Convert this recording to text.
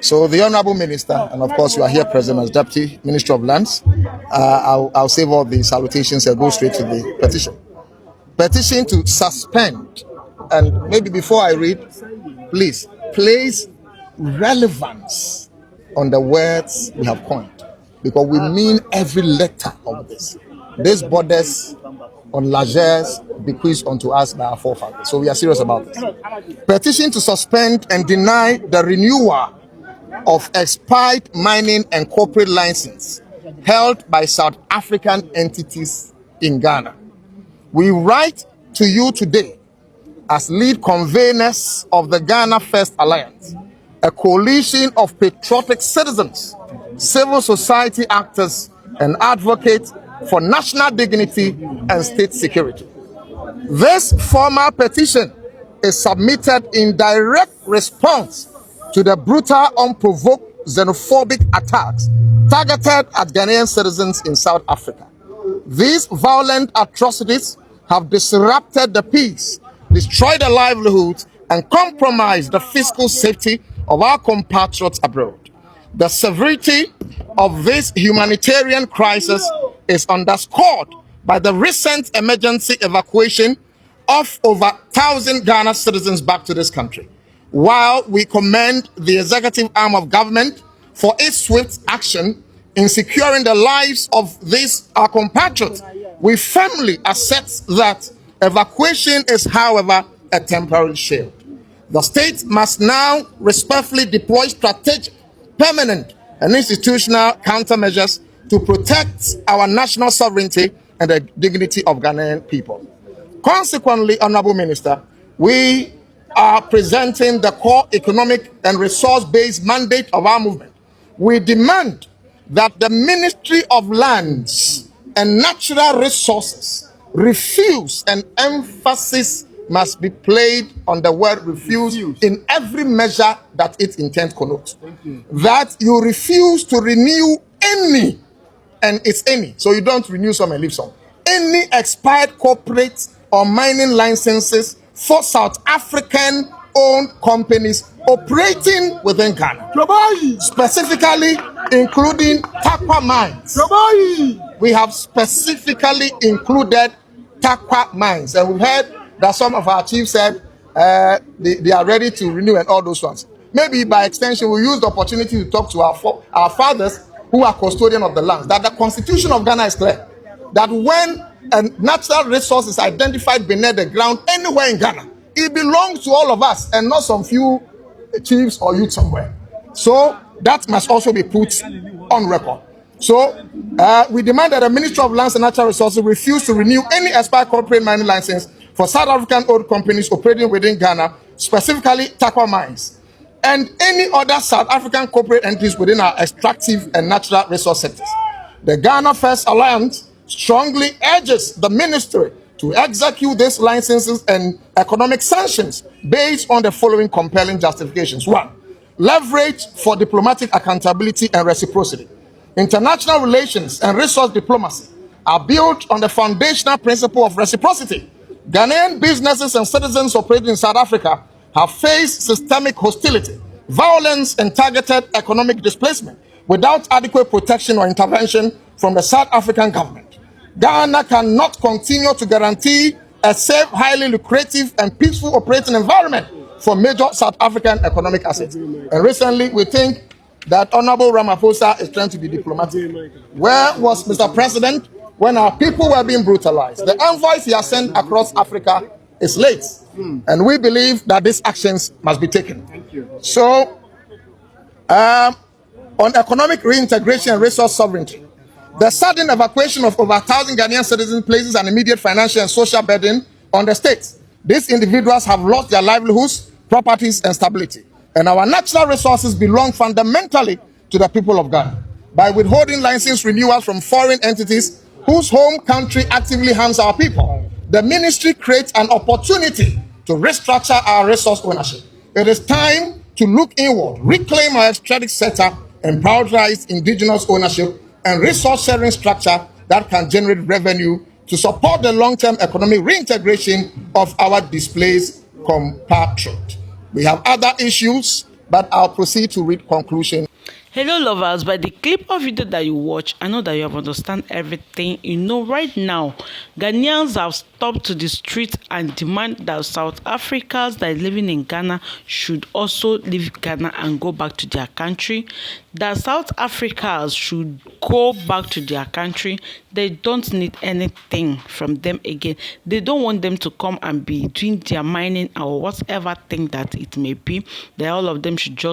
So the Honourable Minister, and of course you are here present as Deputy Minister of Lands, I'll save all the salutations and go straight to the petition. Petition to suspend, and maybe before I read, please place relevance on the words we have coined, because we mean every letter of this. This borders on largesse bequeathed unto us by our forefathers. So we are serious about this. Petition to suspend and deny the renewal of expired mining and corporate license held by South African entities in Ghana. We write to you today as lead conveners of the Ghana First Alliance, a coalition of patriotic citizens, civil society actors, and advocates for national dignity and state security. This formal petition is submitted in direct response to the brutal, unprovoked, xenophobic attacks targeted at Ghanaian citizens in South Africa. These violent atrocities have disrupted the peace, destroyed the livelihoods, and compromised the fiscal safety of our compatriots abroad. The severity of this humanitarian crisis is underscored by the recent emergency evacuation of over 1,000 Ghana citizens back to this country. While we commend the executive arm of government for its swift action in securing the lives of these our compatriots, we firmly assert that evacuation is, however, a temporary shield. The state must now respectfully deploy strategic, permanent, and institutional countermeasures to protect our national sovereignty and the dignity of Ghanaian people. Consequently, Honourable Minister, we are presenting the core economic and resource-based mandate of our movement. We demand that the Ministry of Lands and Natural Resources refuse, and emphasis must be placed on the word refuse in every measure that it intends connotes. That you refuse to renew any, and it's any, so you don't renew some and leave some, any expired corporate or mining licenses for South African owned companies operating within Ghana, specifically including Tarkwa mines. We have specifically included Tarkwa mines, and we've heard that some of our chiefs said they are ready to renew and all those ones. Maybe by extension, we'll use the opportunity to talk to our fathers who are custodian of the lands, that the constitution of Ghana is clear, that when a natural resource is identified beneath the ground anywhere in Ghana, it belongs to all of us and not some few chiefs or youth somewhere. So that must also be put on record. So we demand that the Ministry of Lands and Natural Resources refuse to renew any expired corporate mining license for South African owned companies operating within Ghana, specifically Tarkwa mines, and any other South African corporate entities within our extractive and natural resource sectors. The Ghana First Alliance strongly urges the ministry to execute these licenses and economic sanctions based on the following compelling justifications. 1. Leverage for diplomatic accountability and reciprocity. International relations and resource diplomacy are built on the foundational principle of reciprocity. Ghanaian businesses and citizens operating in South Africa have faced systemic hostility, violence, and targeted economic displacement without adequate protection or intervention from the South African government. Ghana cannot continue to guarantee a safe, highly lucrative, and peaceful operating environment for major South African economic assets. And recently, we think that Honorable Ramaphosa is trying to be diplomatic. Where was Mr. President when our people were being brutalized? The envoys he has sent across Africa is late. And we believe that these actions must be taken. So, on economic reintegration and resource sovereignty, the sudden evacuation of over 1,000 Ghanaian citizens places an immediate financial and social burden on the state. These individuals have lost their livelihoods, properties, and stability. And our natural resources belong fundamentally to the people of Ghana. By withholding license renewals from foreign entities whose home country actively harms our people, the ministry creates an opportunity to restructure our resource ownership. It is time to look inward, reclaim our strategic setup, and prioritize indigenous ownership and resource sharing structure that can generate revenue to support the long-term economic reintegration of our displaced compatriots. We have other issues But I'll proceed to read conclusion. Hello lovers, by the clip of video that you watch, I know that you have understand everything. You know right now, Ghanaians have stopped to the street and demand that South Africans that are living in Ghana should also leave Ghana and go back to their country. That South Africans should go back to their country. They don't need anything from them again. They don't want them to come and be doing their mining or whatever thing that it may be. That all of them should just